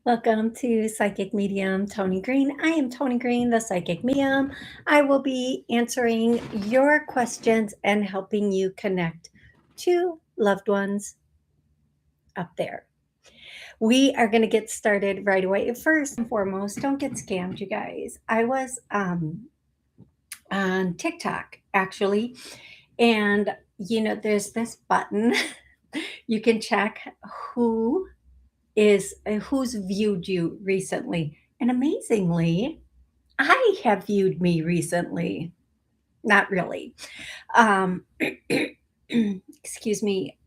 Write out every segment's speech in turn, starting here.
Welcome to Psychic Medium Toni Greene. I am Toni Greene, the Psychic Medium. I will be answering your questions and helping you connect to loved ones up there. We are going to get started right away. First and foremost, don't get scammed, you guys. I was on TikTok actually, and there's this button you can check who who's viewed you recently. And amazingly, I have viewed me recently. Not really. Um, excuse me.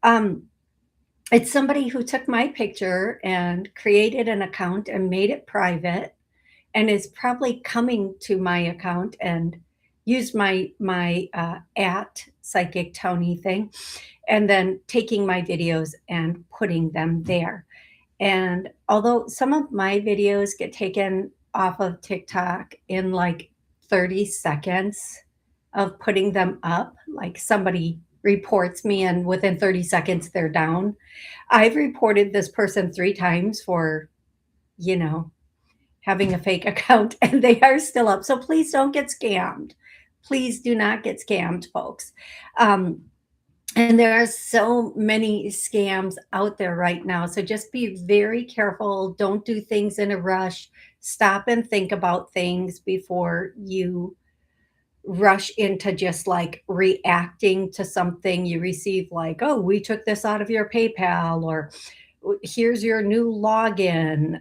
It's somebody who took my picture and created an account and made it private, and is probably coming to my account and used my at Psychic Tony thing, and then taking my videos and putting them there. And although some of my videos get taken off of TikTok in like 30 seconds of putting them up, like somebody reports me and within 30 seconds they're down. I've reported this person 3 times for, you know, having a fake account and they are still up. So please don't get scammed. Please do not get scammed, folks. Um, and there are so many scams out there right now. So just be very careful. Don't do things in a rush. Stop and think about things before you rush into just like reacting to something you receive, like, oh, we took this out of your PayPal, or here's your new login.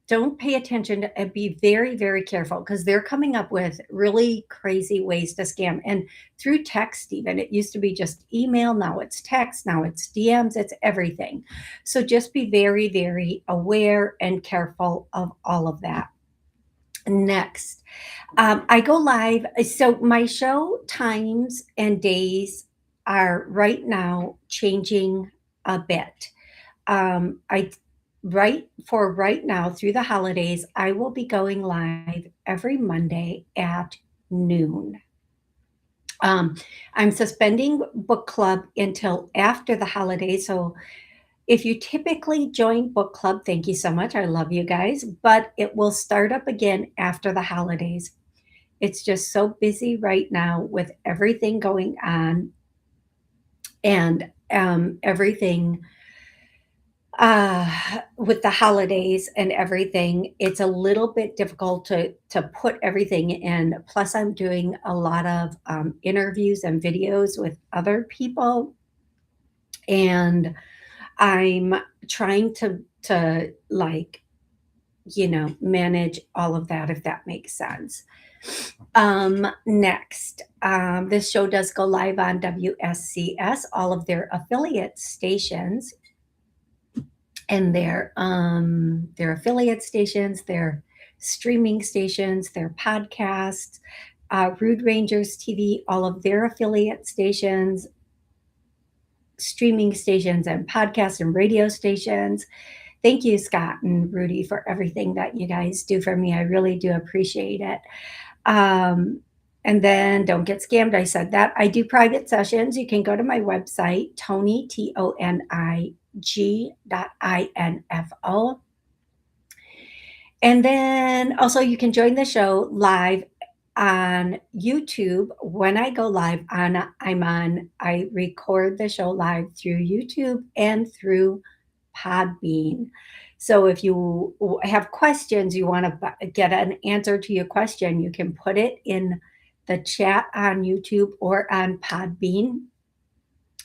Don't pay attention to, and be very, very careful because they're coming up with really crazy ways to scam. And through text, even it used to be just email, now it's text, now it's DMs, it's everything. So just be very, very aware and careful of all of that. Next, I go live. So my show times and days are right now changing a bit. I right now through the holidays, I will be going live every Monday at noon. Um, I'm suspending book club until after the holidays. So if you typically join book club, thank you so much. I love you guys, but it will start up again after the holidays. It's just so busy right now with everything going on, and everything with the holidays and everything, it's a little bit difficult to put everything in. Plus, I'm doing a lot of interviews and videos with other people, and I'm trying to like manage all of that, if that makes sense. Next, this show does go live on WSCS, all of their affiliate stations, and their affiliate stations, their streaming stations, their podcasts, Rude Rangers TV, all of their affiliate stations, streaming stations, and podcast and radio stations. Thank you, Scott and Rudy, for everything that you guys do for me. I really do appreciate it. Um, and then don't get scammed. I said that. I do private sessions. You can go to my website, Toni, TONIG.info. And then also you can join the show live on YouTube. When I go live I record the show live through YouTube and through Podbean. So if you have questions, you want to get an answer to your question, you can put it in the chat on YouTube or on Podbean,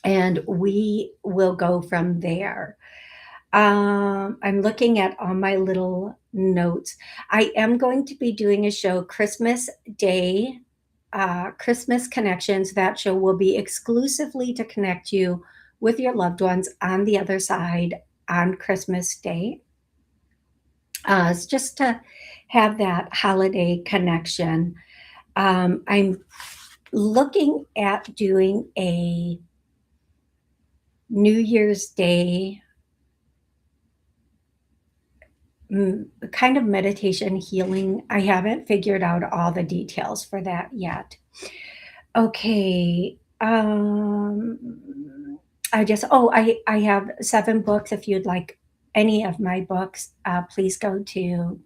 and we will go from there. I'm looking at all my little notes. I am going to be doing a show Christmas Day, Christmas Connections. That show will be exclusively to connect you with your loved ones on the other side on Christmas Day. It's just to have that holiday connection. I'm looking at doing a New Year's Day kind of meditation healing. I haven't figured out all the details for that yet. Okay. I have 7 books if you'd like any of my books, please go to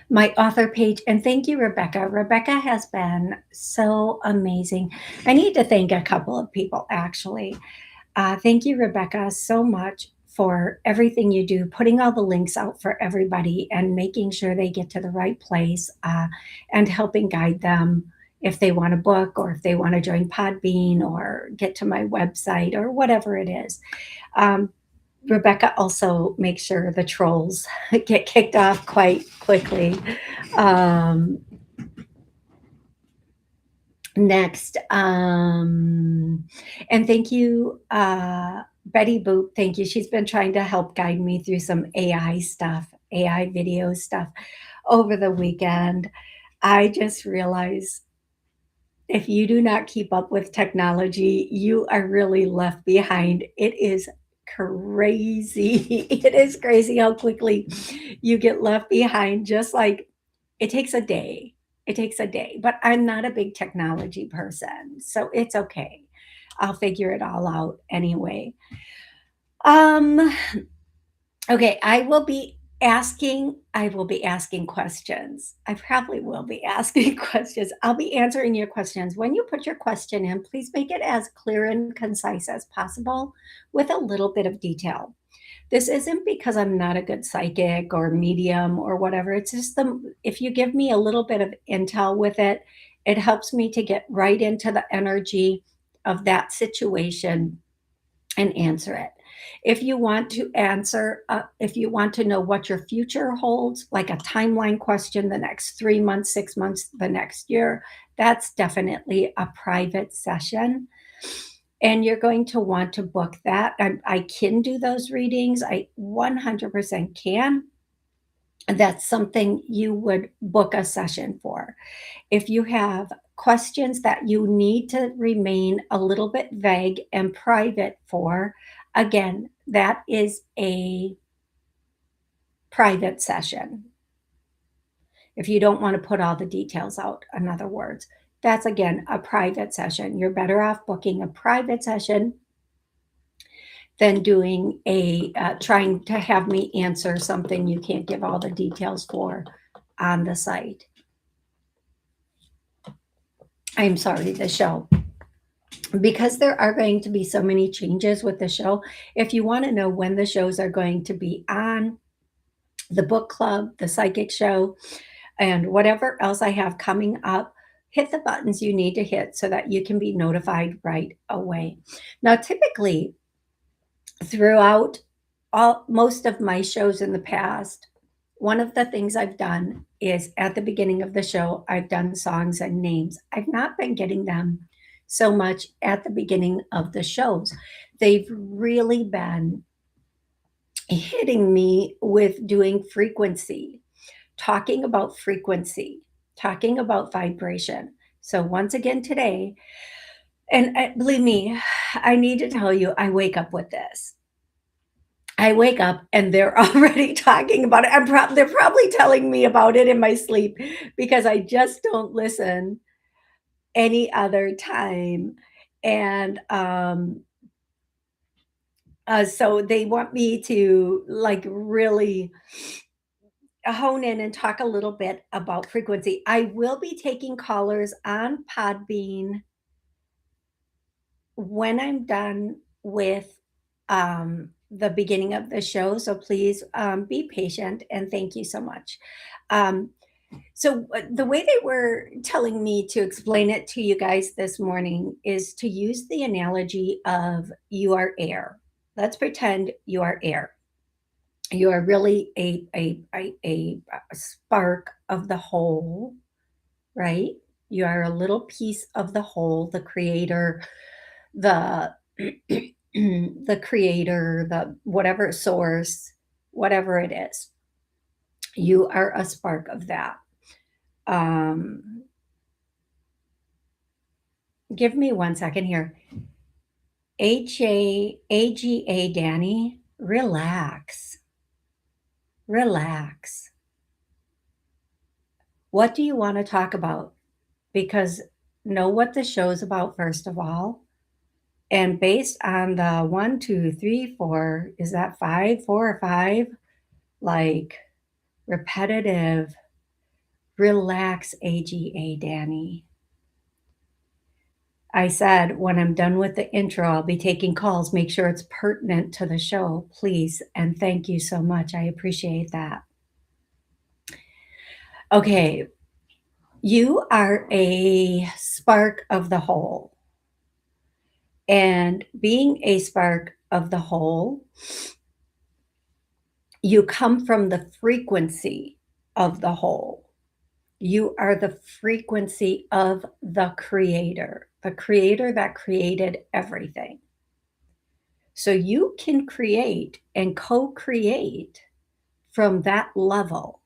my author page. And thank you, Rebecca. Rebecca has been so amazing. I need to thank a couple of people, actually. Thank you, Rebecca, so much for everything you do, putting all the links out for everybody and making sure they get to the right place, and helping guide them if they want a book or if they want to join Podbean or get to my website or whatever it is. Um, Rebecca also makes sure the trolls get kicked off quite quickly. Um, Next, and thank you, Betty Boop. Thank you. She's been trying to help guide me through some AI stuff, AI video stuff over the weekend. I just realized if you do not keep up with technology, you are really left behind. It is crazy. It is crazy how quickly you get left behind. Just like it takes a day. It takes a day. But I'm not a big technology person, so it's okay. I'll figure it all out anyway. Um, Okay, I will be asking questions. I probably will be asking questions. I'll be answering your questions. When you put your question in, please make it as clear and concise as possible with a little bit of detail. This isn't because I'm not a good psychic or medium or whatever. It's just if you give me a little bit of intel with it, it helps me to get right into the energy of that situation and answer it. If you want to know what your future holds, like a timeline question, the next 3 months, 6 months, the next year, that's definitely a private session. And you're going to want to book that. I can do those readings. I 100% can. That's something you would book a session for. If you have questions that you need to remain a little bit vague and private for, again, that is a private session. If you don't want to put all the details out, in other words, that's again a private session. You're better off booking a private session than doing trying to have me answer something you can't give all the details for on the site. I'm sorry, the show. Because there are going to be so many changes with the show, if you want to know when the shows are going to be on, the book club, the psychic show, and whatever else I have coming up, hit the buttons you need to hit so that you can be notified right away. Now, typically, throughout all most of my shows in the past, one of the things I've done is at the beginning of the show, I've done songs and names. I've not been getting them so much at the beginning of the shows. They've really been hitting me with doing frequency, talking about frequency, talking about vibration. So, once again, today, and believe me, I need to tell you, I wake up with this. I wake up and they're already talking about it. They're probably telling me about it in my sleep because I just don't listen any other time. And so they want me to like really hone in and talk a little bit about frequency. I will be taking callers on Podbean when I'm done with the beginning of the show. So please be patient and thank you so much. Um, the way they were telling me to explain it to you guys this morning is to use the analogy of you are air. Let's pretend you are air. You are really a spark of the whole, right? You are a little piece of the whole, the creator, the the creator, the whatever source, whatever it is. You are a spark of that. Um, Give me 1 second here. AGA Danny, relax. Relax. What do you want to talk about? Because know what the show's about, first of all. And based on the 1, 2, 3, 4, is that 5, 4 or 5? Like repetitive, relax AGA, Danny. I said, when I'm done with the intro, I'll be taking calls. Make sure it's pertinent to the show, please. And thank you so much. I appreciate that. Okay, you are a spark of the whole. And being a spark of the whole, you come from the frequency of the whole. You are the frequency of the creator that created everything. So you can create and co create from that level.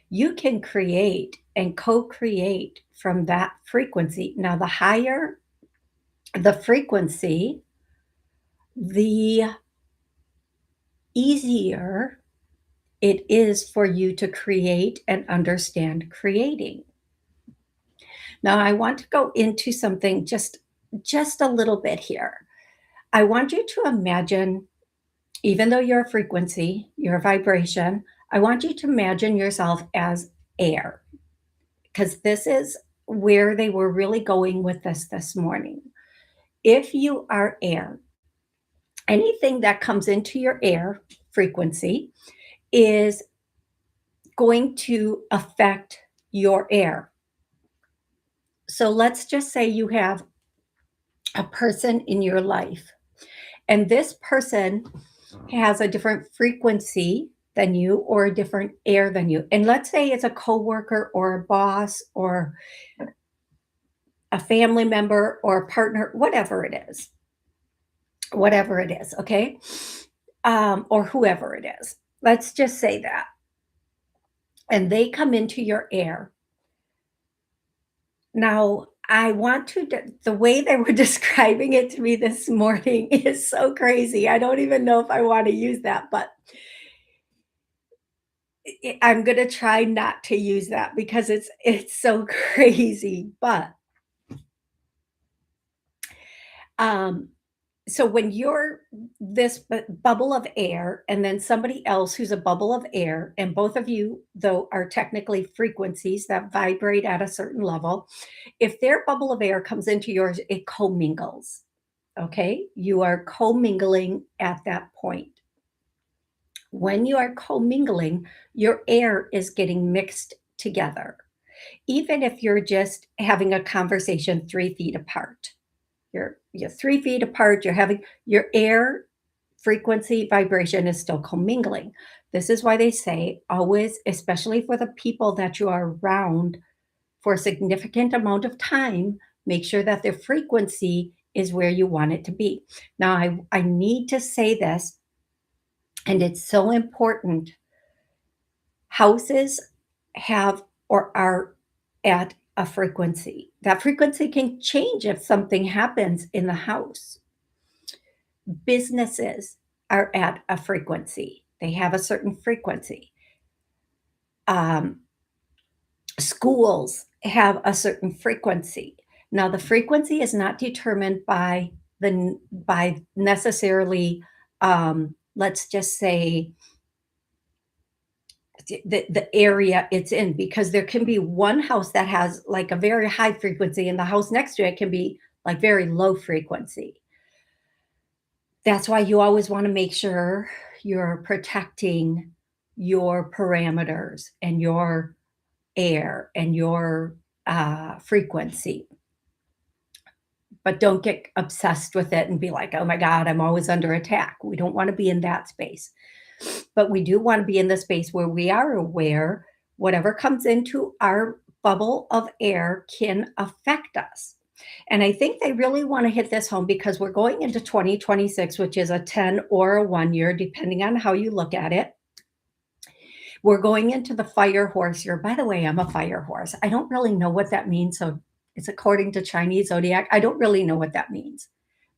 You can create and co create from that frequency. Now, the higher the frequency, the easier it is for you to create and understand creating. Now, I want to go into something just a little bit here. I want you to imagine, even though you're a frequency, you're a vibration, I want you to imagine yourself as air, because this is where they were really going with this morning. If you are air, anything that comes into your air frequency is going to affect your air. So let's just say you have a person in your life, and this person has a different frequency than you or a different air than you. And let's say it's a coworker or a boss or a family member or a partner, whatever it is, okay? Or whoever it is. Let's just say that. And they come into your air. Now, I want to, the way they were describing it to me this morning is so crazy. I don't even know if I want to use that, but I'm going to try not to use that because it's so crazy. But um, so when you're this bubble of air and then somebody else who's a bubble of air, and both of you though are technically frequencies that vibrate at a certain level, if their bubble of air comes into yours, it commingles. Okay, you are commingling at that point. When you are commingling, your air is getting mixed together, even if you're just having a conversation 3 feet apart. You're 3 feet apart, you're having your air frequency vibration is still commingling. This is why they say always, especially for the people that you are around for a significant amount of time, make sure that their frequency is where you want it to be. Now, I need to say this, and it's so important. Houses have or are at a frequency. That frequency can change if something happens in the house. Businesses are at a frequency. They have a certain frequency. Um, Schools have a certain frequency. Now, the frequency is not determined by necessarily, let's just say, the area it's in, because there can be one house that has like a very high frequency and the house next to it can be like very low frequency. That's why you always want to make sure you're protecting your parameters and your air and your frequency. But don't get obsessed with it and be like, oh my God, I'm always under attack. We don't want to be in that space. But we do want to be in the space where we are aware whatever comes into our bubble of air can affect us. And I think they really want to hit this home because we're going into 2026, which is a 10 or a 1 year, depending on how you look at it. We're going into the fire horse year. By the way, I'm a fire horse. I don't really know what that means. So it's according to Chinese zodiac. I don't really know what that means,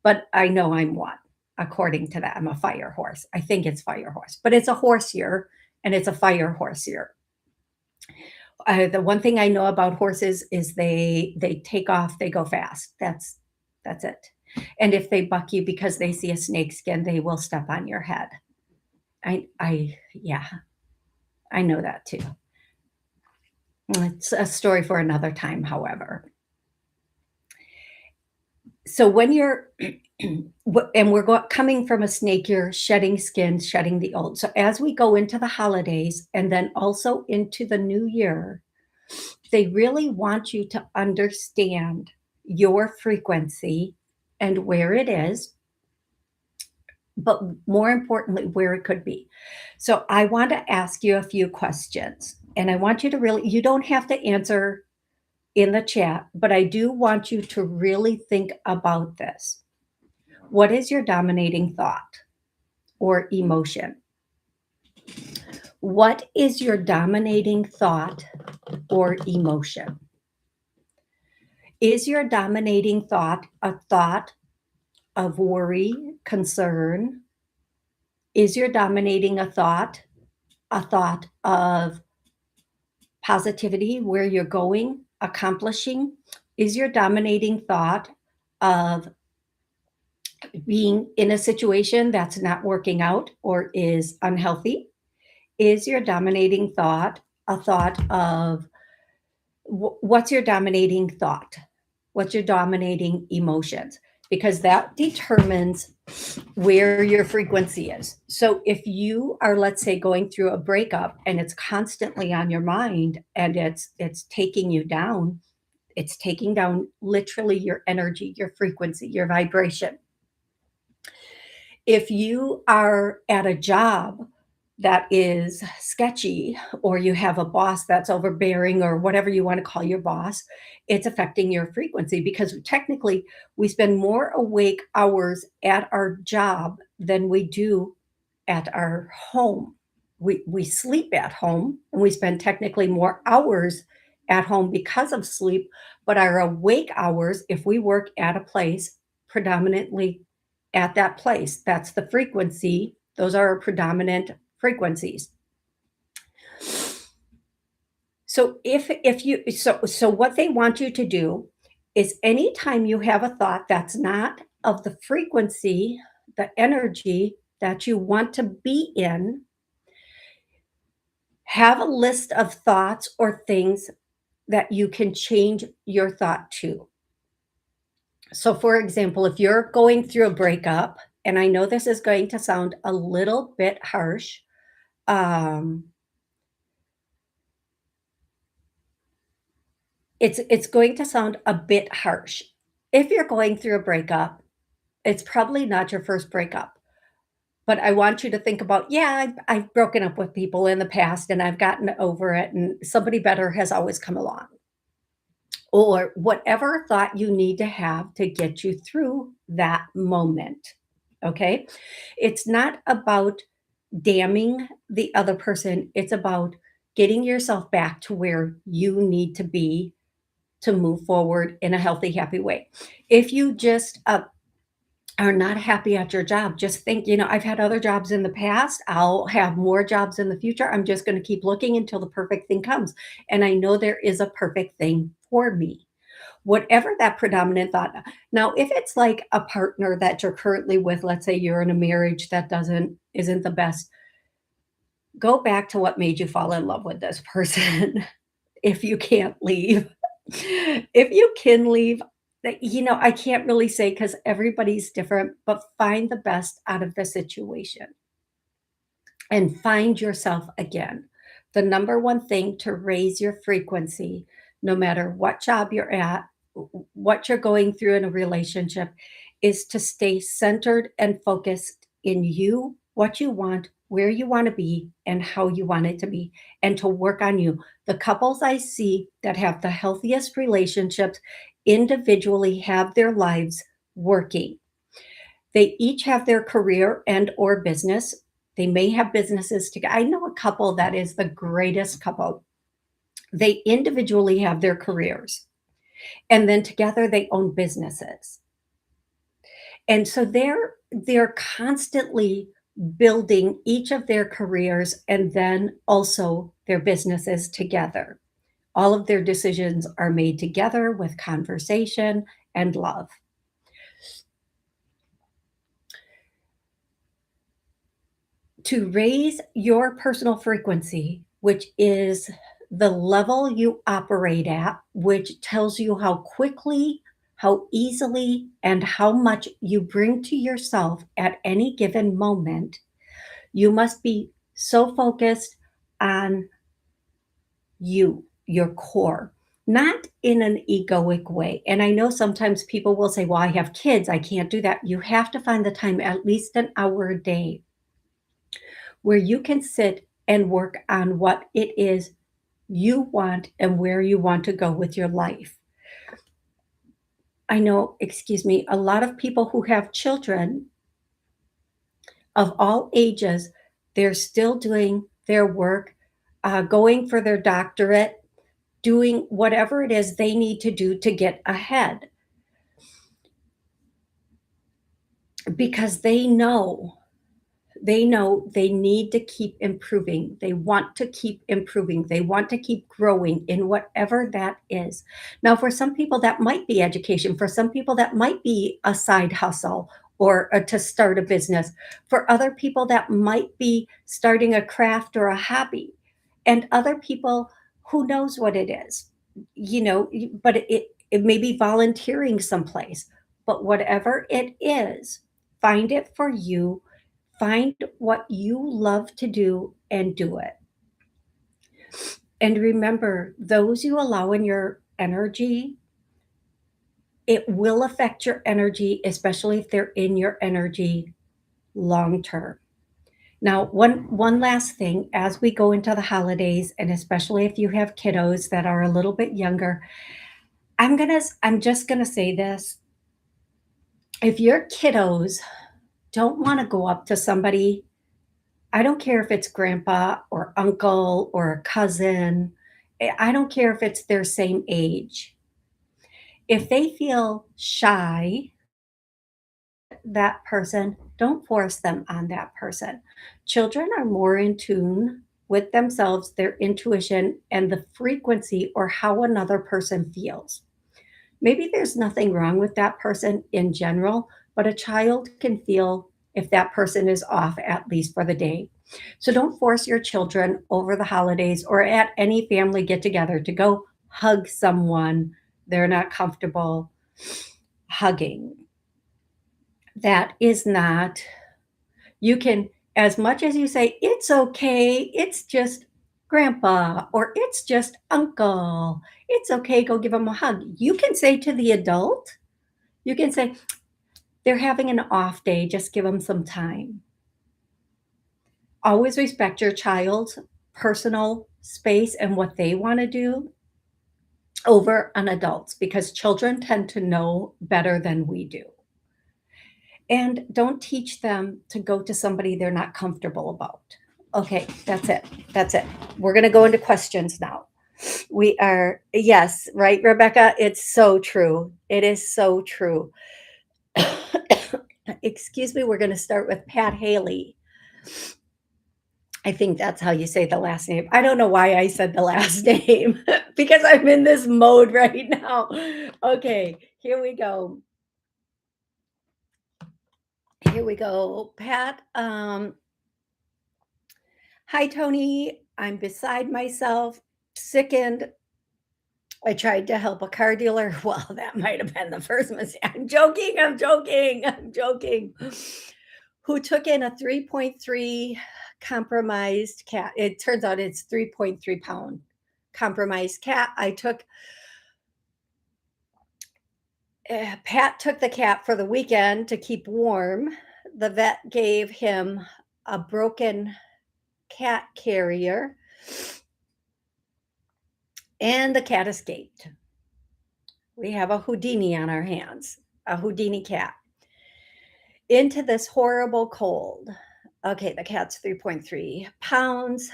but I know I'm one. According to that, I'm a fire horse. I think it's fire horse, but it's a horse year and it's a fire horse year. The one thing I know about horses is they take off, they go fast. That's it. And if they buck you because they see a snake skin, they will step on your head. Yeah, I know that too. It's a story for another time, however. So when you're and coming from a snake, you're shedding skin, shedding the old. So as we go into the holidays and then also into the new year, they really want you to understand your frequency and where it is, but more importantly, where it could be. So I want to ask you a few questions, and I want you to really, you don't have to answer in the chat, but I do want you to really think about this. What is your dominating thought or emotion? What is your dominating thought or emotion? Is your dominating thought a thought of worry, concern? Is your dominating a thought of positivity, where you're going, accomplishing? Is your dominating thought of being in a situation that's not working out or is unhealthy? Is your dominating thought a thought of what's your dominating thought? What's your dominating emotions? Because that determines where your frequency is. So if you are, let's say, going through a breakup and it's constantly on your mind and it's taking you down, it's taking down literally your energy, your frequency, your vibration. If you are at a job that is sketchy, or you have a boss that's overbearing, or whatever you want to call your boss, it's affecting your frequency because technically we spend more awake hours at our job than we do at our home. We sleep at home and we spend technically more hours at home because of sleep, but our awake hours, if we work at a place, predominantly at that place, that's the frequency. Those are our predominant frequencies. So so what they want you to do is anytime you have a thought that's not of the frequency, the energy that you want to be in, have a list of thoughts or things that you can change your thought to. So for example, if you're going through a breakup, and I know this is going to sound a little bit harsh, um, it's going to sound a bit harsh. If you're going through a breakup, it's probably not your first breakup, but I want you to think about, yeah, I've broken up with people in the past and I've gotten over it, and somebody better has always come along. Or whatever thought you need to have to get you through that moment. Okay. It's not about damning the other person, it's about getting yourself back to where you need to be to move forward in a healthy, happy way. If you just are not happy at your job, just think, I've had other jobs in the past. I'll have more jobs in the future. I'm just going to keep looking until the perfect thing comes. And I know there is a perfect thing for me. Whatever that predominant thought. Now, if it's like a partner that you're currently with, let's say you're in a marriage that isn't the best, go back to what made you fall in love with this person. If you can't leave. If you can leave, I can't really say because everybody's different, but find the best out of the situation and find yourself again. The number one thing to raise your frequency, no matter what job you're at, what you're going through in a relationship, is to stay centered and focused in you, what you want, where you want to be, and how you want it to be, and to work on you. The couples I see that have the healthiest relationships individually have their lives working. They each have their career and or business. They may have businesses together. I know a couple that is the greatest couple. They individually have their careers, and then together they own businesses. And so they're constantly building each of their careers and then also their businesses together. All of their decisions are made together with conversation and love. to raise your personal frequency, which is the level you operate at, which tells you how quickly, how easily, and how much you bring to yourself at any given moment. You must be so focused on you, your core, not in an egoic way. And I know sometimes people will say, well, I have kids, I can't do that. You have to find the time, at least an hour a day, where you can sit and work on what it is you want and where you want to go with your life. I know, excuse me, a lot of people who have children of all ages, they're still doing their work, going for their doctorate, doing whatever it is they need to do to get ahead because they know they need to keep improving. They want to keep improving. They want to keep growing in whatever that is. Now, for some people, that might be education. For some people, that might be a side hustle or to start a business. For other people, that might be starting a craft or a hobby. And other people, who knows what it is, but it may be volunteering someplace. But whatever it is, find it for you. Find what you love to do and do it. And remember, those you allow in your energy, it will affect your energy, especially if they're in your energy long term. Now, one last thing as we go into the holidays, and especially if you have kiddos that are a little bit younger, I'm just gonna say this. If your kiddos don't want to go up to somebody, I don't care if it's grandpa or uncle or a cousin. I don't care if it's their same age. If they feel shy, that person, don't force them on that person. Children are more in tune with themselves, their intuition, and the frequency or how another person feels. Maybe there's nothing wrong with that person in general, but a child can feel if that person is off, at least for the day. So don't force your children over the holidays or at any family get together to go hug someone they're not comfortable hugging. That is not, you can, as much as you say, it's okay, it's just grandpa or it's just uncle, it's okay, go give them a hug. You can say to the adult, you can say, they're having an off day, just give them some time. Always respect your child's personal space and what they want to do over an adult's because children tend to know better than we do. And don't teach them to go to somebody they're not comfortable about. Okay, that's it. That's it. We're going to go into questions now. We are, yes, right, Rebecca? It's so true. It is so true. Excuse me, we're going to start with Pat Haley. I think that's how you say the last name. I don't know why I said the last name because I'm in this mode right now. Okay, here we go. Here we go. Pat, hi, Tony. I'm beside myself, sickened. I tried to help a car dealer. Well, that might have been the first mistake. I'm joking. I'm joking. I'm joking. Who took in a 3.3 compromised cat. It turns out it's 3.3 pound compromised cat. Pat took the cat for the weekend to keep warm. The vet gave him a broken cat carrier, and the cat escaped. We have a Houdini on our hands, a Houdini cat. Into this horrible cold. Okay, the cat's 3.3 pounds.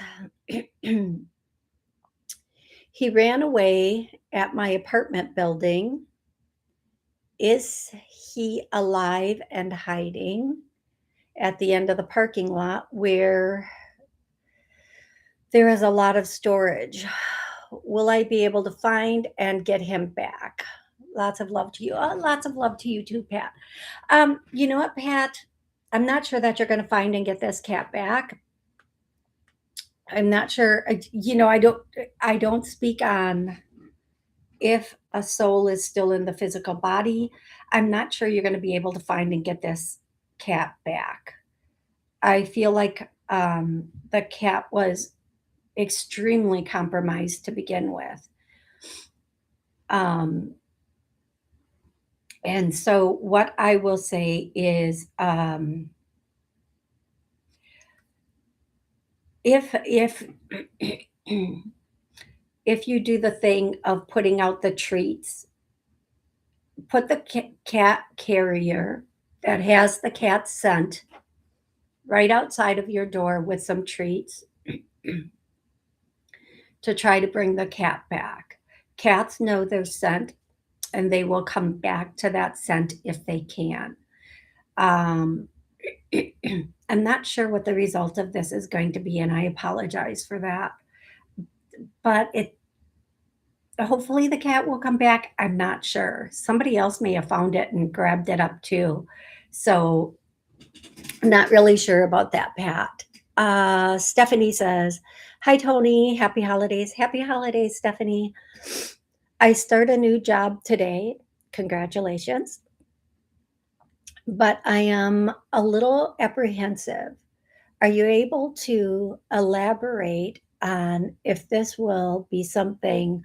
He ran away at my apartment building. Is he alive and hiding at the end of the parking lot where there is a lot of storage? Will I be able to find and get him back? Lots of love to you. Lots of love to you too, Pat. You know what, Pat? I'm not sure that you're going to find and get this cat back. I'm not sure. I don't speak on if a soul is still in the physical body. I'm not sure you're going to be able to find and get this cat back. I feel like the cat was extremely compromised to begin with. Um, and so, what I will say is, if if you do the thing of putting out the treats, put the cat carrier that has the cat scent right outside of your door with some treats to try to bring the cat back. Cats know their scent and they will come back to that scent if they can. Um, I'm not sure what the result of this is going to be, and I apologize for that. But it hopefully the cat will come back. I'm not sure. Somebody else may have found it and grabbed it up too. So I'm not really sure about that, Pat. Stephanie says, "Hi Tony, happy holidays. Happy holidays, Stephanie. I start a new job today. Congratulations. But I am a little apprehensive. Are you able to elaborate on if this will be something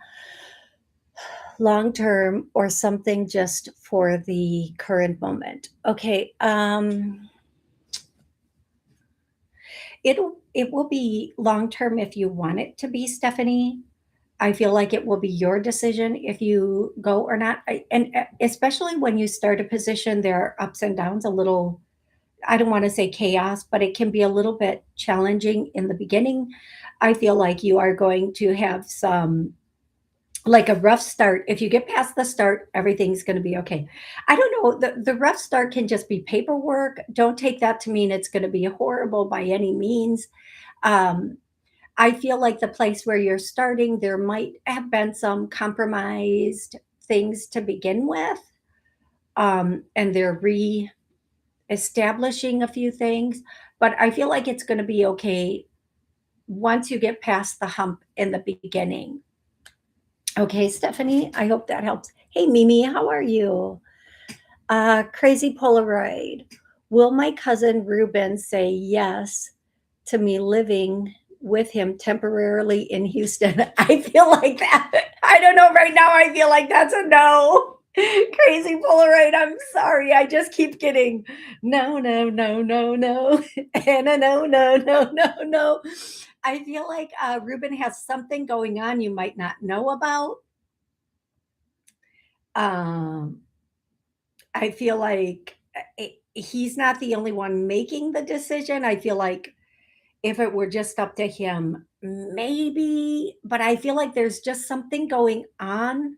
long term or something just for the current moment?" Okay, it will be long term if you want it to be, Stephanie. I feel like it will be your decision if you go or not. And especially when you start a position, there are ups and downs, a little, I don't want to say chaos, but it can be a little bit challenging in the beginning. I feel like you are going to have some, like a rough start. If you get past the start, everything's going to be okay. I don't know. The rough start can just be paperwork. Don't take that to mean it's going to be horrible by any means. Um, I feel like the place where you're starting, there might have been some compromised things to begin with. And they're establishing a few things, but I feel like it's going to be okay once you get past the hump in the beginning. Okay, Stephanie, I hope that helps. Hey, Mimi, how are you? Crazy Polaroid. Will my cousin Ruben say yes to me living with him temporarily in Houston? I feel like that. I don't know. Right now, I feel like that's a no. Crazy Polaroid. I'm sorry. I just keep getting no, no, no, no, no, and a no, no, no, no, no. I feel like Ruben has something going on you might not know about. Um, I feel like he's not the only one making the decision. I feel like if it were just up to him, maybe, but I feel like there's just something going on.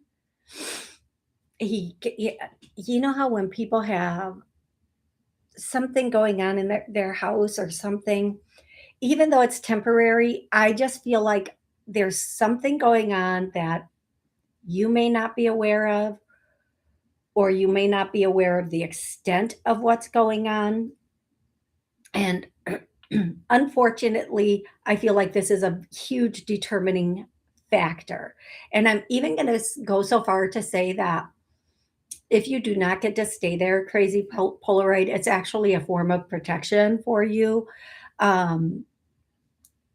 He you know how when people have something going on in their house or something, even though it's temporary, I just feel like there's something going on that you may not be aware of, or you may not be aware of the extent of what's going on. And unfortunately, I feel like this is a huge determining factor. And I'm even going to go so far to say that if you do not get to stay there, crazy Polaroid, it's actually a form of protection for you. Um,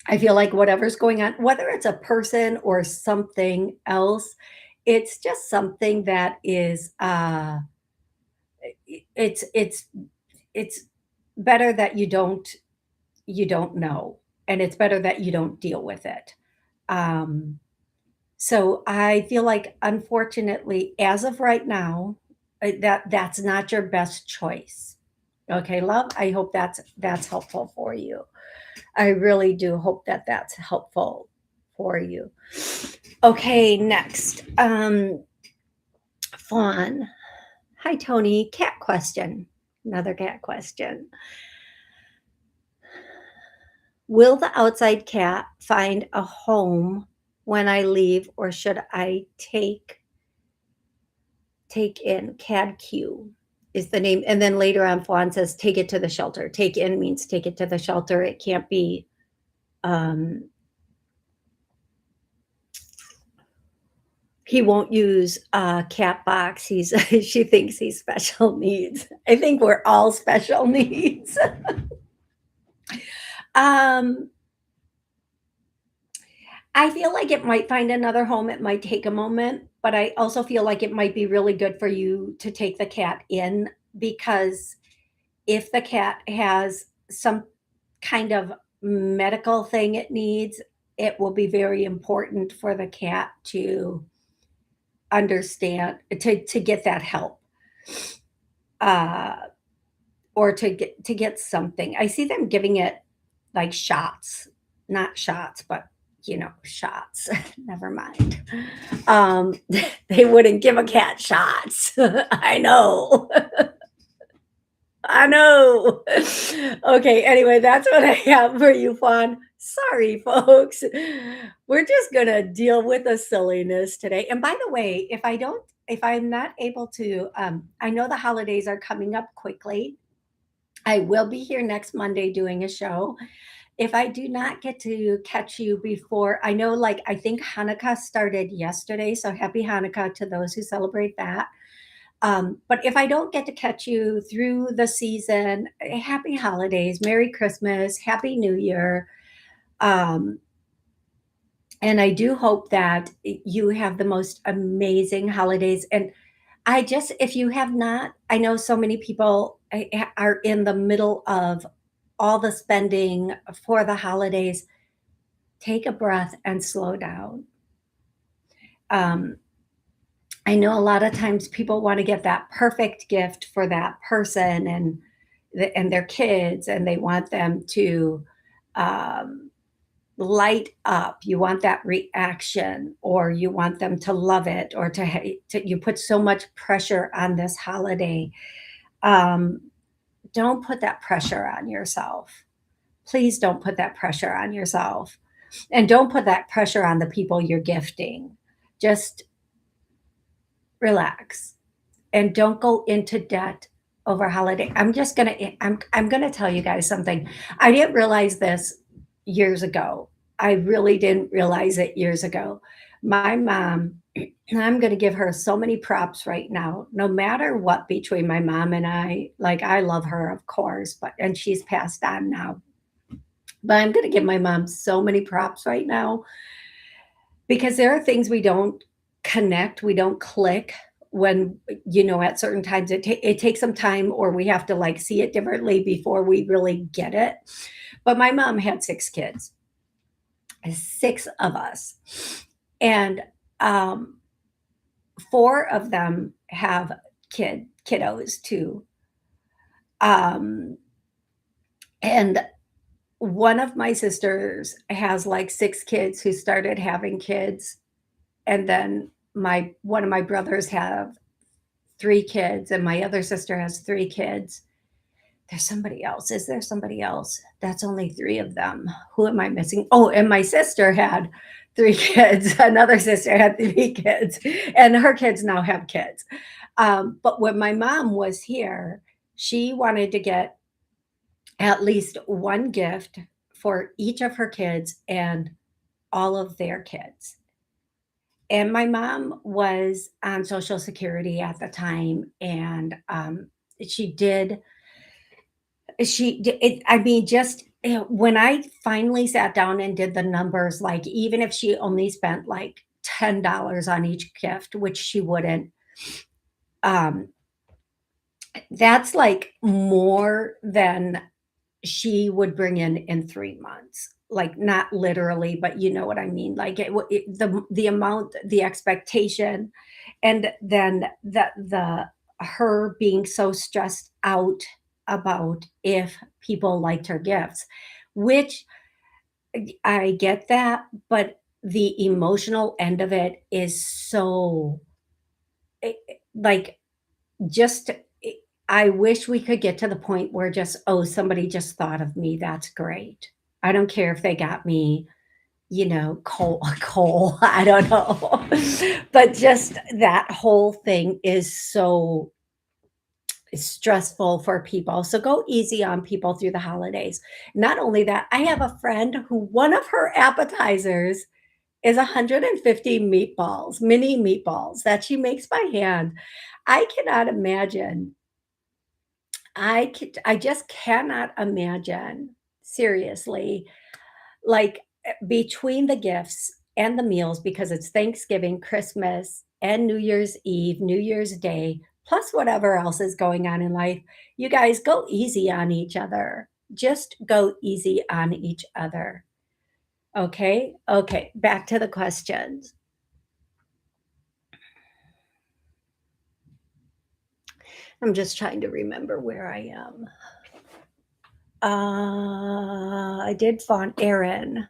I feel like whatever's going on, whether it's a person or something else, it's just something that is it's it's better that you don't know, and it's better that you don't deal with it. Um, so I feel like, unfortunately, as of right now, that's not your best choice. Okay, love. I hope that's helpful for you. I really do hope that that's helpful for you. Okay, next. Fawn. Hi, Tony. Cat question. Another cat question. Will the outside cat find a home when I leave, or should I take in CAD Q? is the name. And then later on, Fawn says, take it to the shelter. Take in means take it to the shelter. It can't be, um, he won't use a cat box. He's she thinks he's special needs. I think we're all special needs. um, I feel like it might find another home. It might take a moment, but I also feel like it might be really good for you to take the cat in because if the cat has some kind of medical thing it needs, it will be very important for the cat to understand to get that help. Uh, or to get something. I see them giving it like shots, not shots, but shots. Never mind. Um, they wouldn't give a cat shots. I know. I know. Okay, anyway, that's what I have for you, Fawn. Sorry, folks. We're just gonna deal with the silliness today. And by the way, if I'm not able to, I know the holidays are coming up quickly. I will be here next Monday doing a show. If I do not get to catch you before, I know, like, I think Hanukkah started yesterday, so happy Hanukkah to those who celebrate that. But if I don't get to catch you through the season, happy holidays, Merry Christmas, Happy New Year. Um, and I do hope that you have the most amazing holidays. And if you have not, I know so many people are in the middle of all the spending for the holidays. Take a breath and slow down. Um, I know a lot of times people want to get that perfect gift for that person and their kids, and they want them to um, light up. You want that reaction, or you want them to love it, or you put so much pressure on this holiday. Um, don't put that pressure on yourself. Please don't put that pressure on yourself, and don't put that pressure on the people you're gifting. Just relax and don't go into debt over holiday. I'm gonna tell you guys something. I didn't realize this years ago. I really didn't realize it years ago. My mom, and I'm gonna give her so many props right now. No matter what between my mom and I, like I love her, of course, and she's passed on now. But I'm gonna give my mom so many props right now because there are things we don't connect, we don't click when, at certain times it takes some time, or we have to like see it differently before we really get it. But my mom had 6 kids, 6 of us, and um, 4 of them have kiddos too. Um, and one of my sisters has like 6 kids who started having kids, and then my one of my brothers have 3 kids, and my other sister has 3 kids. There's somebody else. Is there somebody else? That's only 3 of them. Who am I missing? Oh, and my sister had 3 kids. Another sister had 3 kids, and her kids now have kids. But when my mom was here, she wanted to get at least one gift for each of her kids and all of their kids. And my mom was on Social Security at the time, and she did. I mean, just when I finally sat down and did the numbers, like even if she only spent like $10 on each gift, which she wouldn't, um, that's like more than she would bring in 3 months. Like not literally, but you know what I mean. Like the amount, the expectation, and then the her being so stressed out about if people liked her gifts, which I get that, but the emotional end of it is so like just I wish we could get to the point where just, oh, somebody just thought of me. That's great. I don't care if they got me, coal. I don't know. But just that whole thing is so stressful for people. So go easy on people through the holidays. Not only that, I have a friend who one of her appetizers is 150 meatballs, mini meatballs that she makes by hand. I cannot imagine. I just cannot imagine, seriously, like, between the gifts and the meals, because it's Thanksgiving, Christmas, and New Year's Eve, New Year's Day, plus whatever else is going on in life, you guys go easy on each other. Just go easy on each other. Okay? Okay, back to the questions. I'm just trying to remember where I am. I did font Aaron.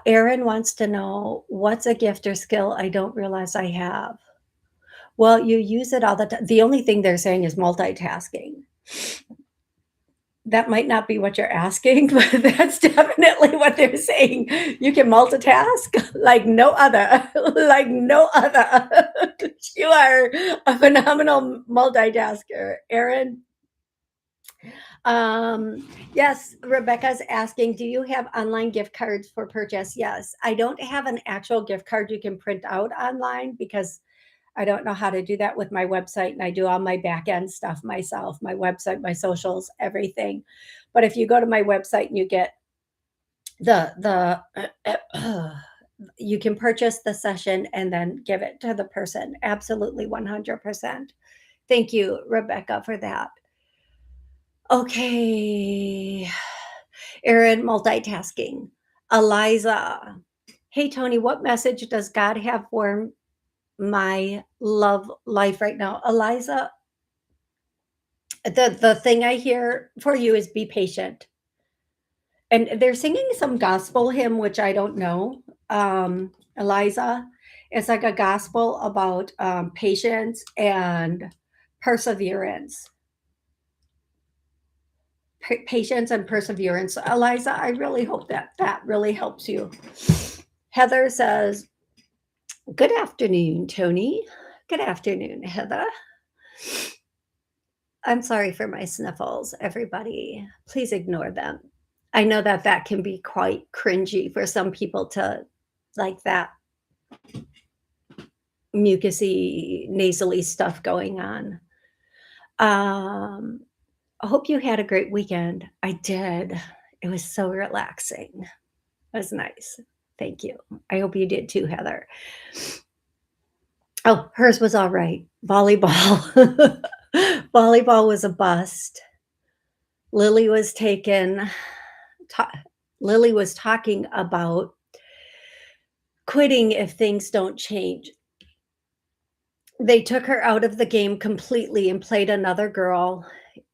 Aaron wants to know what's a gift or skill I don't realize I have. Well, you use it all the time. The only thing they're saying is multitasking. That might not be what you're asking, but that's definitely what they're saying. You can multitask like no other, like no other. You are a phenomenal multitasker, Erin. Yes, Rebecca's asking, do you have online gift cards for purchase? Yes, I don't have an actual gift card you can print out online because I don't know how to do that with my website, and I do all my back end stuff myself, my website, my socials, everything. But if you go to my website and you get the you can purchase the session and then give it to the person. Absolutely 100%. Thank you, Rebecca, for that. Okay. Erin, multitasking. Eliza. Hey, Tony, what message does God have for my love life right now? Eliza, the thing I hear for you is be patient. And they're singing some gospel hymn, which I don't know. Eliza, it's like a gospel about patience and perseverance. Patience and perseverance. Eliza, I really hope that that really helps you. Heather says, good afternoon, Tony. Good afternoon, Heather. I'm sorry for my sniffles, everybody. Please ignore them. I know that that can be quite cringy for some people to like that mucusy, nasally stuff going on. I hope you had a great weekend. I did. It was so relaxing. It was nice. Thank you. I hope you did too, Heather. Oh, hers was all right. Volleyball. Volleyball was a bust. Lily was taken. Ta- Lily was talking about quitting if things don't change. They took her out of the game completely and played another girl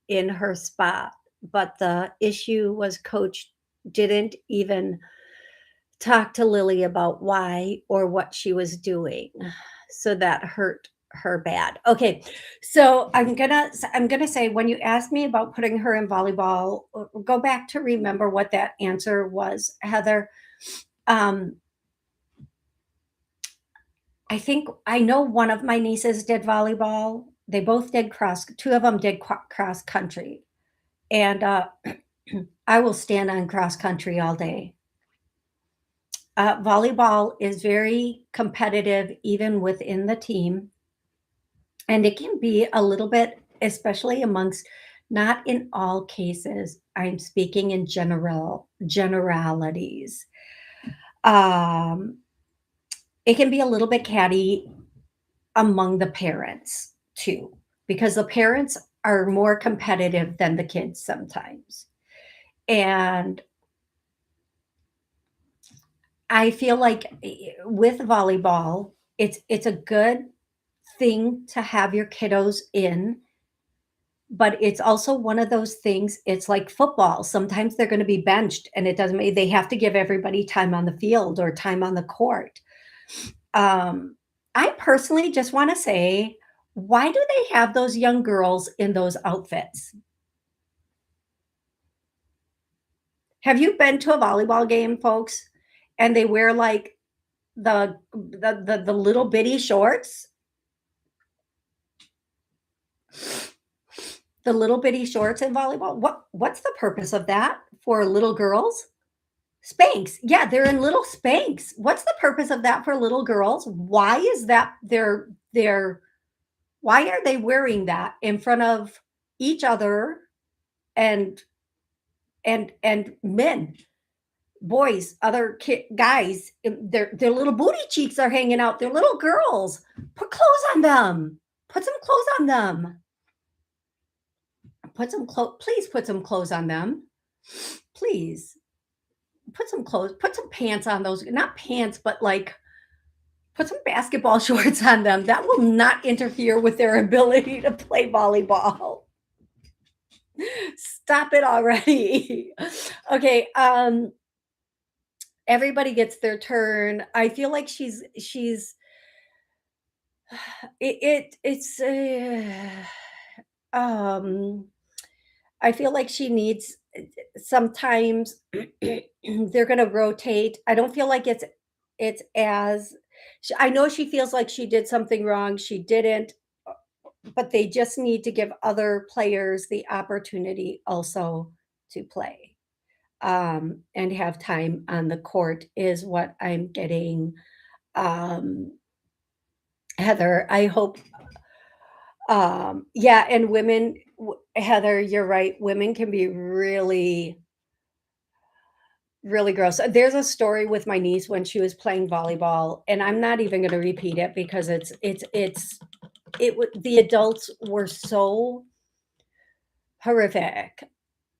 in her spot. But the issue was coach didn't even talk to Lily about why or what she was doing. So that hurt her bad. Okay. So I'm gonna say when you asked me about putting her in volleyball, go back to remember what that answer was, Heather. Um, I think I know one of my nieces did volleyball. They both did two of them did cross country. And I will stand on cross country all day. Volleyball is very competitive, even within the team. And it can be a little bit, especially amongst, not in all cases, I'm speaking in generalities. Um, it can be a little bit catty among the parents too, because the parents are more competitive than the kids sometimes. And I feel like with volleyball, it's a good thing to have your kiddos in, but it's also one of those things. It's like football. Sometimes they're going to be benched, and it doesn't mean they have to give everybody time on the field or time on the court. I personally just want to say, why do they have those young girls in those outfits? Have you been to a volleyball game, folks? And they wear like the little bitty shorts. The little bitty shorts in volleyball. What's the purpose of that for little girls? Spanx. Yeah, they're in little Spanx. What's the purpose of that for little girls? Why is that their why are they wearing that in front of each other and and men, boys, other guys? Their little booty cheeks are hanging out. They're little girls. Put clothes on them. Put some clothes on them. Put some clothes. Please put some clothes on them. Please put some clothes. Put some pants on those. Not pants, but like put some basketball shorts on them. That will not interfere with their ability to play volleyball. Stop it already. Okay, everybody gets their turn. I feel like she's it's um I feel like she needs sometimes they're going to rotate. I don't feel like it's as I know she feels like she did something wrong. She didn't, but they just need to give other players the opportunity also to play, and have time on the court is what I'm getting. Um, Heather, I hope, yeah, and women, Heather, you're right. Women can be really, really gross. There's a story with my niece when she was playing volleyball, and I'm not even going to repeat it because the adults were so horrific.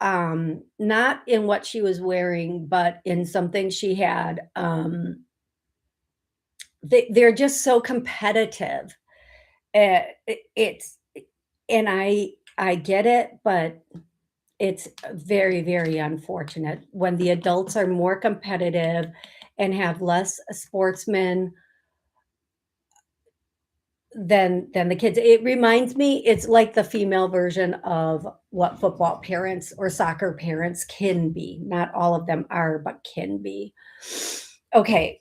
Not in what she was wearing, but in something she had. They're just so competitive. It's and I get it, but it's very, very unfortunate when the adults are more competitive and have less sportsmen than the kids. It reminds me, it's like the female version of what football parents or soccer parents can be. Not all of them are, but can be. Okay,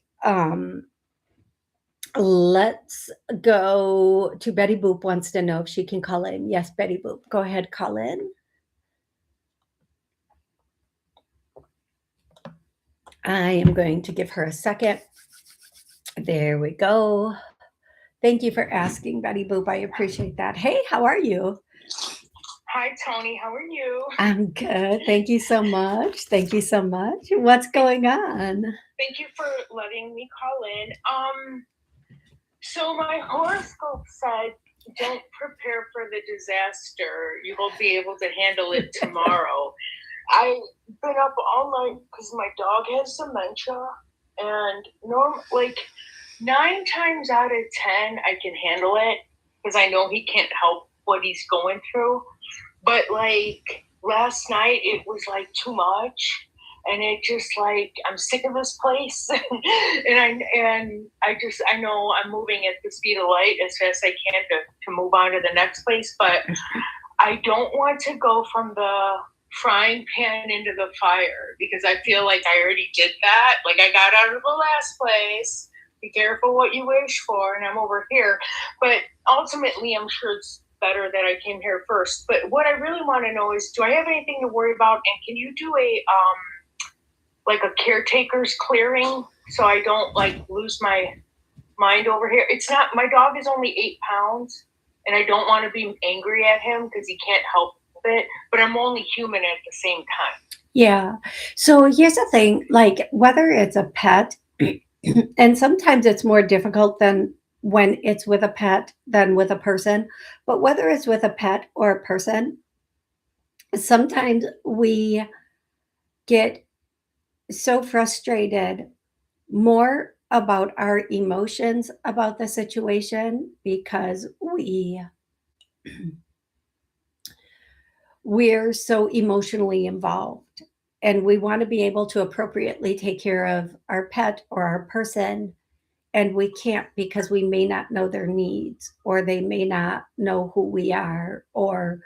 let's go to Betty Boop wants to know if she can call in. Yes, Betty Boop, go ahead, call in. I am going to give her a second. There we go. Thank you for asking, Betty Boop. I appreciate that. Hey, how are you? Hi, Toni. How are you? I'm good. Thank you so much. Thank you so much. What's going on? Thank you for letting me call in. So my horoscope said, "Don't prepare for the disaster. You will be able to handle it tomorrow." I've been up all night because my dog has dementia, and like 9 times out of 10, I can handle it because I know he can't help what he's going through. But like last night, it was like too much, and it just like I'm sick of this place, and I know I'm moving at the speed of light as fast as I can to move on to the next place, but I don't want to go from the frying pan into the fire because I feel like I already did that. Like I got out of the last place. Be careful what you wish for, and I'm over here. But ultimately, I'm sure it's better that I came here first. But what I really want to know is, do I have anything to worry about? And can you do a like a caretaker's clearing so I don't like lose my mind over here? It's not, my dog is only 8 pounds, and I don't want to be angry at him because he can't help it, but I'm only human at the same time. Yeah. So here's the thing, like whether it's a pet, and sometimes it's more difficult than when it's with a pet than with a person, but whether it's with a pet or a person, sometimes we get so frustrated more about our emotions about the situation because we're so emotionally involved, and we want to be able to appropriately take care of our pet or our person, and we can't because we may not know their needs, or they may not know who we are, or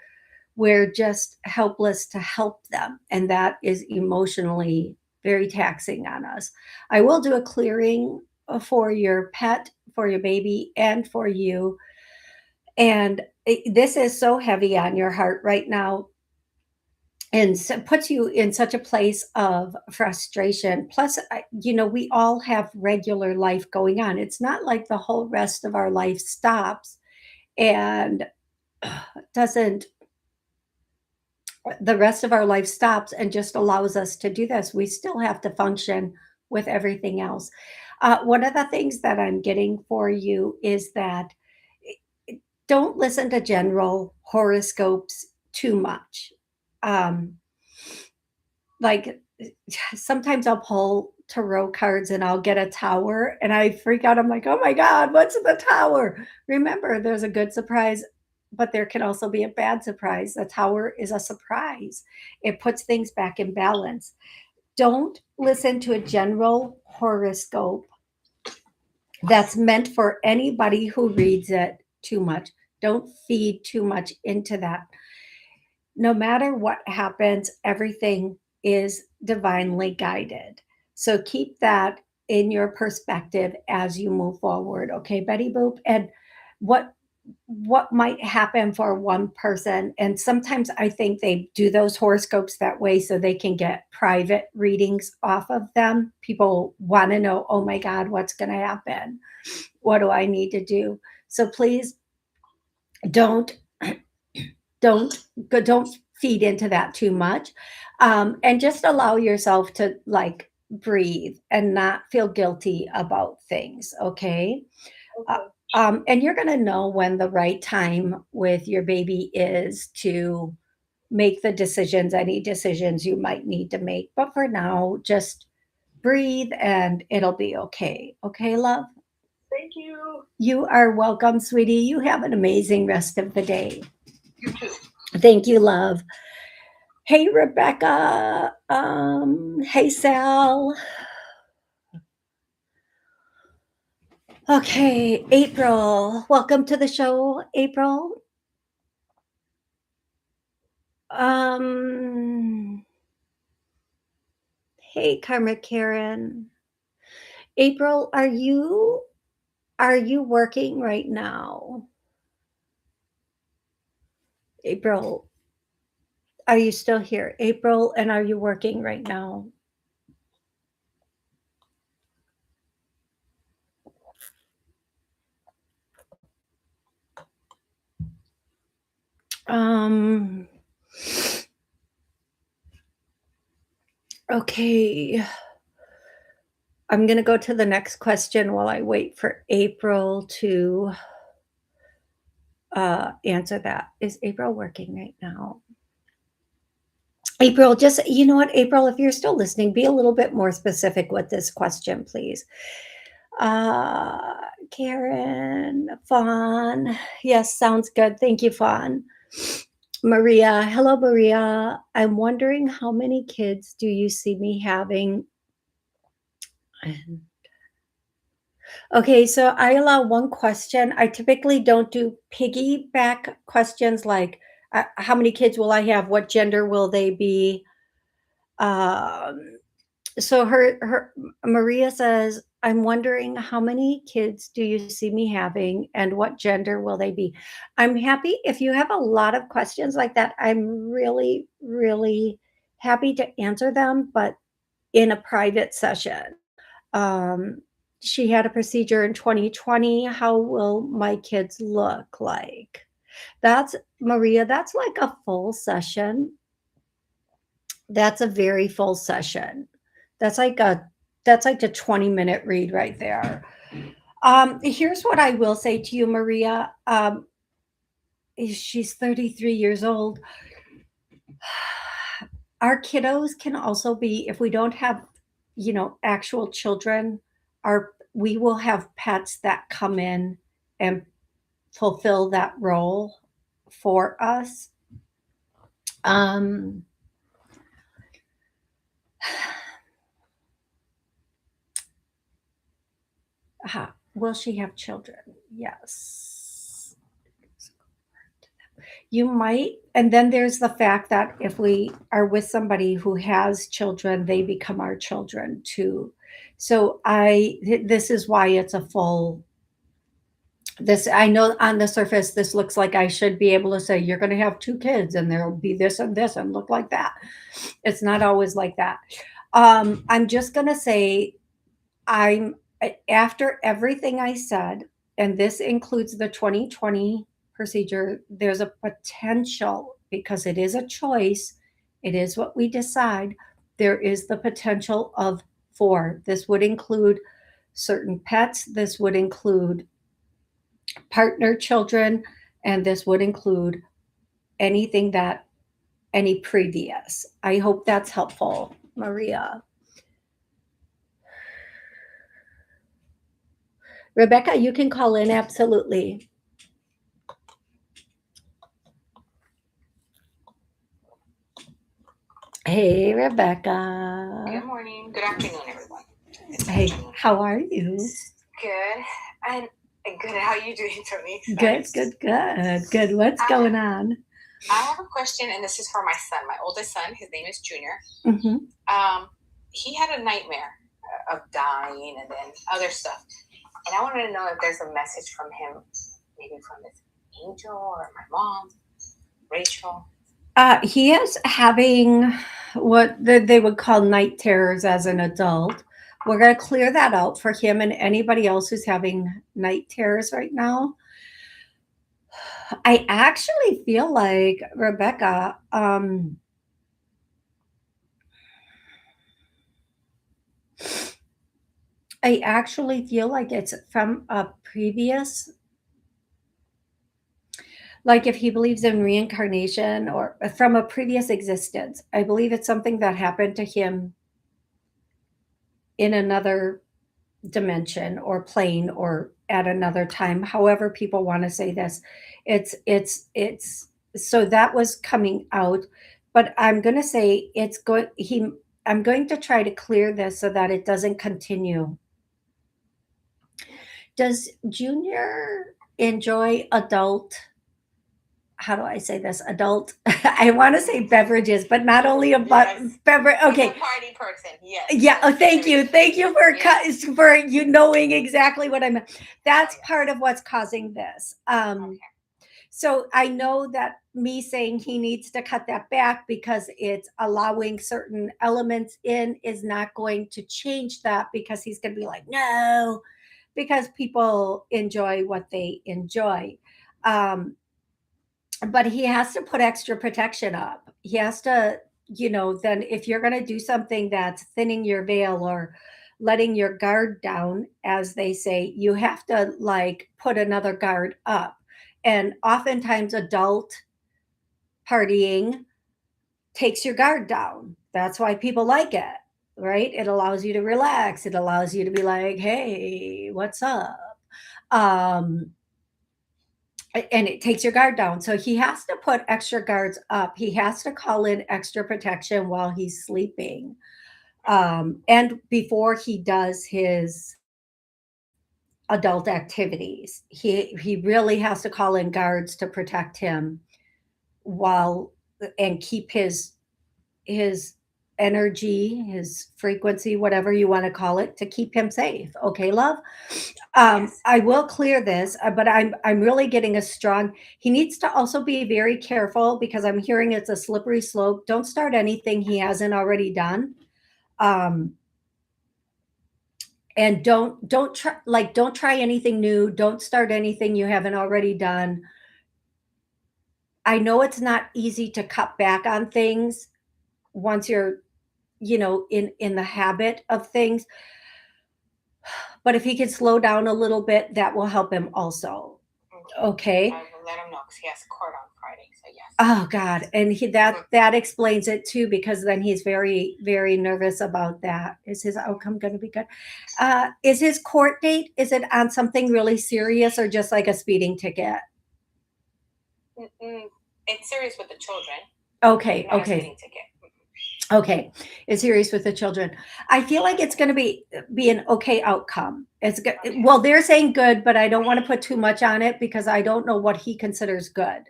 we're just helpless to help them, and that is emotionally very taxing on us. I will do a clearing for your pet, for your baby, and for you, And this is so heavy on your heart right now, and so puts you in such a place of frustration. Plus, we all have regular life going on. It's not like the whole rest of our life stops and doesn't the rest of our life stops and just allows us to do this. We still have to function with everything else. One of the things that I'm getting for you is that don't listen to general horoscopes too much. Um, like sometimes I'll pull tarot cards and I'll get a tower and I freak out. I'm like, oh my God, what's in the tower? Remember, there's a good surprise, but there can also be a bad surprise. The tower is a surprise, it puts things back in balance. Don't listen to a general horoscope that's meant for anybody who reads it too much. Don't feed too much into that. No matter what happens, everything is divinely guided. So keep that in your perspective as you move forward. Okay, Betty Boop. And what what might happen for one person, and sometimes I think they do those horoscopes that way so they can get private readings off of them. People want to know, oh my God, what's going to happen? What do I need to do? So please don't don't don't feed into that too much, and just allow yourself to like breathe and not feel guilty about things. Okay. uh, Okay. and you're going to know when the right time with your baby is to make the decisions, any decisions you might need to make. But for now, just breathe and it'll be okay. Okay, love? Thank you. You are welcome, sweetie. You have an amazing rest of the day. You too. Thank you, love. Hey, Rebecca. Hey, Sal. Okay, April. Welcome to the show, April. Um, hey, Karma Karen. April, are you working right now? April, are you still here? April, and are you working right now? Um, okay. I'm going to go to the next question while I wait for April to answer that. Is April working right now? April, just, you know what, April, if you're still listening, be a little bit more specific with this question, please. Uh, Karen, Fawn. Yes, sounds good. Thank you, Fawn. Maria, hello, Maria. I'm wondering how many kids do you see me having? Okay, so I allow one question. I typically don't do piggyback questions like how many kids will I have? What gender will they be? Um, so her Maria says, I'm wondering how many kids do you see me having and what gender will they be? I'm happy if you have a lot of questions like that. I'm really, really happy to answer them, but in a private session. Um, she had a procedure in 2020. How will my kids look like? That's Maria, that's like a full session. That's a very full session. That's like a that's like a 20-minute read right there. Here's what I will say to you, Maria. She's 33 years old. Our kiddos can also be, if we don't have, actual children, our we will have pets that come in and fulfill that role for us. Um, will she have children? Yes. You might. And then there's the fact that if we are with somebody who has children, they become our children too. So this is why it's a full This, I know on the surface, this looks like I should be able to say, you're going to have two kids and there'll be this and look like that. It's not always like that. I'm just going to say, I'm after everything I said, and this includes the 2020 procedure, there's a potential because it is a choice, it is what we decide. There is the potential of four. This would include certain pets, this would include partner children, and this would include anything that any previous. I hope that's helpful, Maria. Rebecca, you can call in absolutely. Hey, Good Rebecca. morning. Good afternoon, everyone. Hey, how are you? Good. And good. How are you doing, Tony? Good, Nice. good. What's I, going on? I have a question, and this is for my son, my oldest son. His name is Junior. Mm-hmm. He had a nightmare of dying and then other stuff. And I wanted to know if there's a message from him, maybe from his angel or my mom, Rachel. He is having what they would call night terrors as an adult. We're going to clear that out for him and anybody else who's having night terrors right now. I actually feel like, Rebecca, I actually feel like it's from a previous, like if he believes in reincarnation or from a previous existence. I believe it's something that happened to him in another dimension or plane or at another time, however people want to say this. It's so that was coming out, but I'm going to say it's going he I'm going to try to clear this so that it doesn't continue. Does Junior enjoy adult, how do I say this? Adult. I want to say beverages, but not only about Yes. beverage. He's Okay. a party person. Yes. Yeah. Oh, thank you. Thank you for Yes. for you knowing exactly what I meant. That's Oh, yes. part of what's causing this. Okay. So I know that me saying he needs to cut that back because it's allowing certain elements in is not going to change that, because he's going to be like, no, because people enjoy what they enjoy. Um, but he has to put extra protection up. He has to, then if you're going to do something that's thinning your veil or letting your guard down, as they say, you have to like put another guard up. And oftentimes, adult partying takes your guard down. That's why people like it, right? It allows you to relax, it allows you to be like, hey, what's up? Um, and it takes your guard down. So he has to put extra guards up. He has to call in extra protection while he's sleeping. And before he does his adult activities, he really has to call in guards to protect him while and keep his energy, his frequency, whatever you want to call it, to keep him safe. Okay, love. Yes. I will clear this, but I'm really getting a strong. He needs to also be very careful because I'm hearing it's a slippery slope. Don't start anything he hasn't already done, um, and don't try anything new. Don't start anything you haven't already done. I know it's not easy to cut back on things once you're in the habit of things, but if he can slow down a little bit, that will help him also. Okay. Okay. I will let him know because he has court on Friday. So yes. Oh God. And that explains it too, because then he's very, very nervous about that. Is his outcome going to be good? Is his court date, is it on something really serious or just like a speeding ticket? It's serious with the children. Okay. Not a Okay. speeding ticket. Okay, is serious with the children. I feel like it's going to be an okay outcome. It's good. Okay. Well, they're saying good, but I don't want to put too much on it because I don't know what he considers good.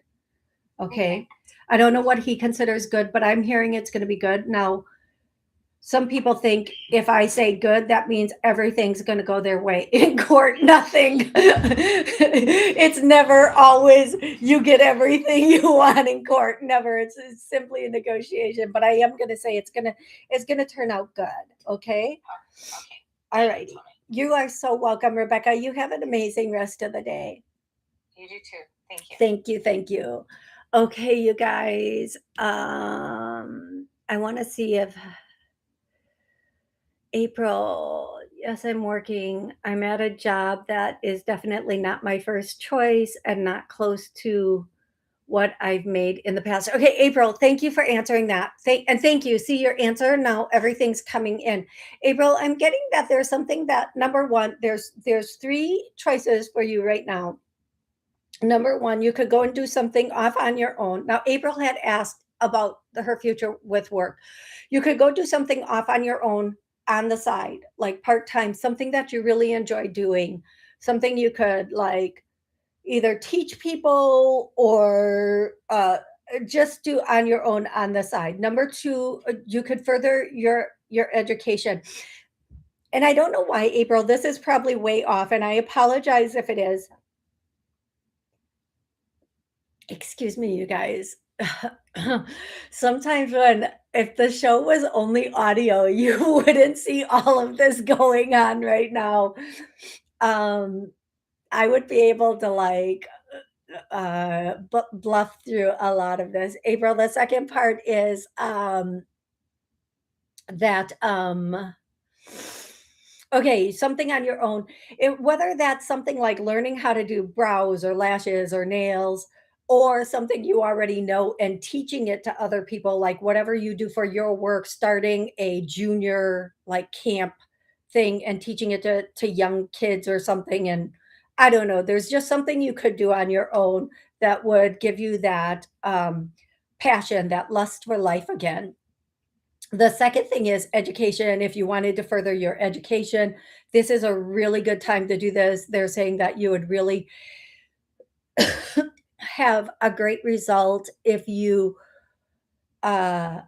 Okay, I don't know what he considers good, but I'm hearing it's going to be good. Now, Some people think if I say good, that means everything's going to go their way. In court, nothing. It's never always you get everything you want in court. Never. It's simply a negotiation. But I am going to say it's gonna turn out good. Okay. Okay. All righty. You are so welcome, Rebecca. You have an amazing rest of the day. You do too. Thank you. Thank you. Thank you. Okay, you guys. I want to see if April, yes, I'm working. I'm at a job that is definitely not my first choice and not close to what I've made in the past. Okay, April, thank you for answering that. Thank you. See your answer now. Everything's coming in. April, I'm getting that there's something that number one, there's three choices for you right now. Number one, you could go and do something off on your own. Now, April had asked about her future with work. You could go do something off on your own on the side, like part time, something that you really enjoy doing, something you could like either teach people or just do on your own on the side. Number two, you could further your education. And I don't know why, April, this is probably way off, and I apologize if it is. Excuse me, you guys. Sometimes when if the show was only audio, you wouldn't see all of this going on right now. Um, I would be able to like bluff through a lot of this. April, the second part is that okay, something on your own. Whether that's something like learning how to do brows or lashes or nails, or something you already know and teaching it to other people, like whatever you do for your work, starting a junior like camp thing and teaching it to young kids or something. And I don't know, there's just something you could do on your own that would give you that passion, that lust for life again. The second thing is education. If you wanted to further your education, this is a really good time to do this. They're saying that you would really have a great result uh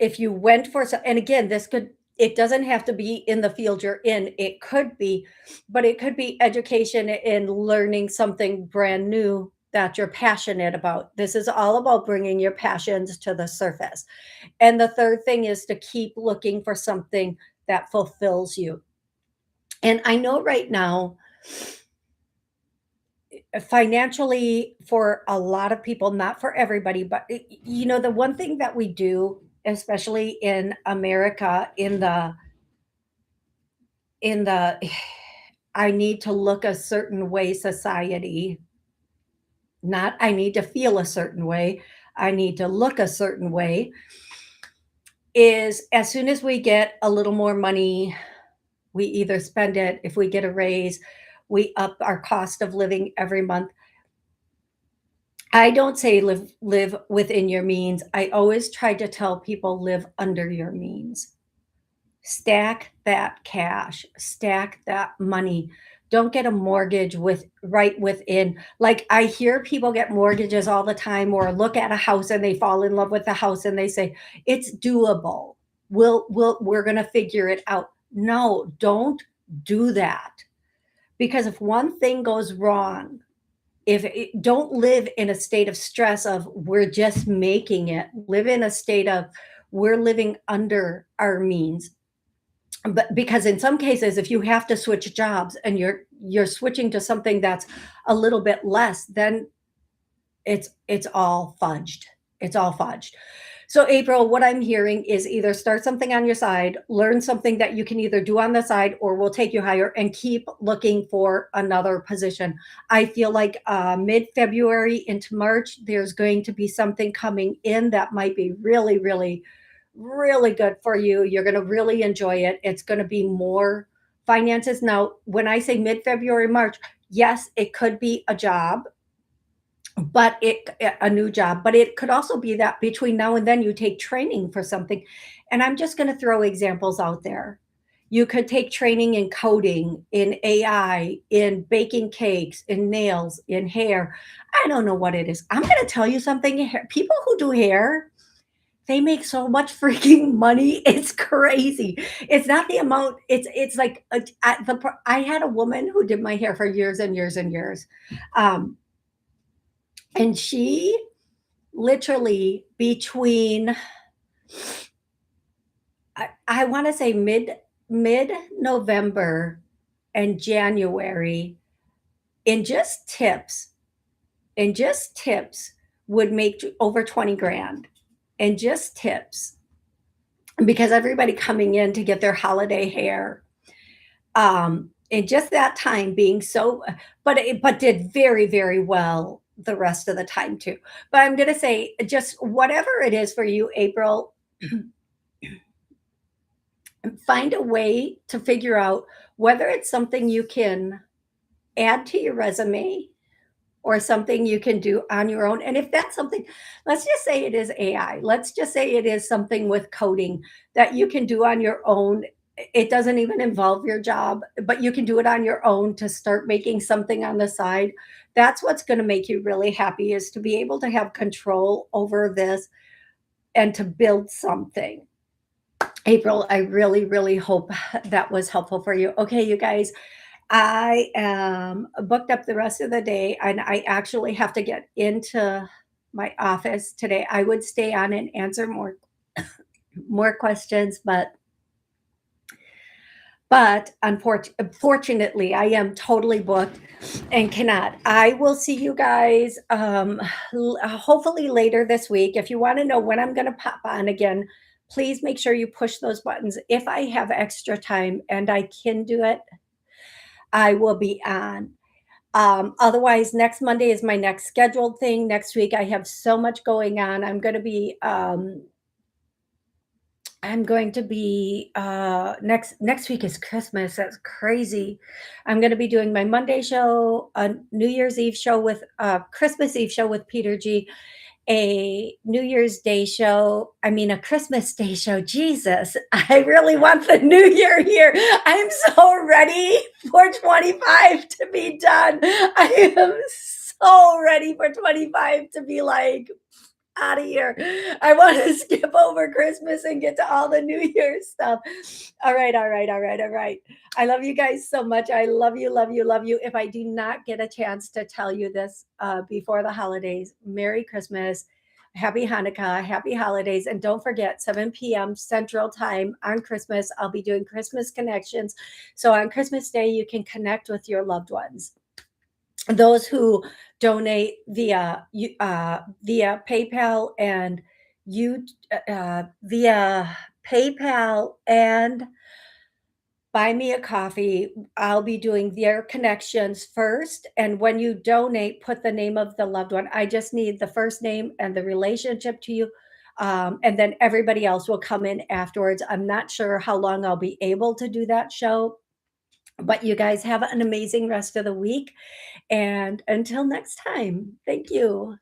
if you went for some, and again, this could, it doesn't have to be in the field you're in. It could be, but it could be education in learning something brand new that you're passionate about. This is all about bringing your passions to the surface. And the third thing is to keep looking for something that fulfills you. And I know right now, financially, for a lot of people, not for everybody, but the one thing that we do, especially in America, in the I need to look a certain way society, not I need to feel a certain way, I need to look a certain way, is as soon as we get a little more money, we either spend it, if we get a raise, we up our cost of living every month. I don't say live within your means. I always try to tell people live under your means. Stack that cash, stack that money. Don't get a mortgage with right within. Like I hear people get mortgages all the time or look at a house and they fall in love with the house and they say it's doable. We're going to figure it out. No, don't do that. Because if one thing goes wrong, don't live in a state of stress of we're just making it. Live in a state of we're living under our means. But because in some cases, if you have to switch jobs and you're switching to something that's a little bit less, then it's all fudged. It's all fudged. So April, what I'm hearing is either start something on your side, learn something that you can either do on the side or will take you higher, and keep looking for another position. I feel like mid-February into March, there's going to be something coming in that might be really, really, really good for you. You're going to really enjoy it. It's going to be more finances. Now, when I say mid-February, March, yes, it could be a job, but a new job, but it could also be that between now and then you take training for something. And I'm just going to throw examples out there. You could take training in coding, in AI, in baking cakes, in nails, in hair. I don't know what it is. I'm going to tell you something. People who do hair, They make so much freaking money. It's crazy. It's not the amount. It's like I had a woman who did my hair for years and years and years, um, and she literally between I want to say mid November and January in just tips in just tips would make over 20 grand in just tips because everybody coming in to get their holiday hair. And just that time being so, but did very, very well the rest of the time too. But I'm going to say just whatever it is for you, April, find a way to figure out whether it's something you can add to your resume or something you can do on your own. And if that's something, let's just say it is AI, let's just say it is something with coding that you can do on your own. It doesn't even involve your job, but you can do it on your own to start making something on the side. That's what's going to make you really happy is to be able to have control over this and to build something. April, I really, really hope that was helpful for you. Okay, you guys, I am booked up the rest of the day and I actually have to get into my office today. I would stay on and answer more questions, but unfortunately I am totally booked and cannot. I will see you guys hopefully later this week. If you want to know when I'm going to pop on again, please make sure you push those buttons. If I have extra time and I can do it, I will be on. Otherwise, next Monday is my next scheduled thing. Next week, I have so much going on. Next week is Christmas. That's crazy. I'm going to be doing my Monday show, a New Year's Eve show with Christmas Eve show with Peter G, a New Year's Day show. I mean, a Christmas Day show. Jesus, I really want the new year here. I'm so ready for 25 to be done. I am so ready for 25 to be like out of here. I want to skip over Christmas and get to all the New Year's stuff. All right, all right, all right, all right. I love you guys so much. I love you, love you, love you. If I do not get a chance to tell you this before the holidays, Merry Christmas, Happy Hanukkah, Happy Holidays, and don't forget 7 p.m. Central Time on Christmas. I'll be doing Christmas connections. So on Christmas Day, you can connect with your loved ones. Those who donate via PayPal and you via PayPal and Buy Me a Coffee, I'll be doing their connections first. And when you donate, put the name of the loved one. I just need the first name and the relationship to you. And then everybody else will come in afterwards. I'm not sure how long I'll be able to do that show, but you guys have an amazing rest of the week. And until next time, thank you.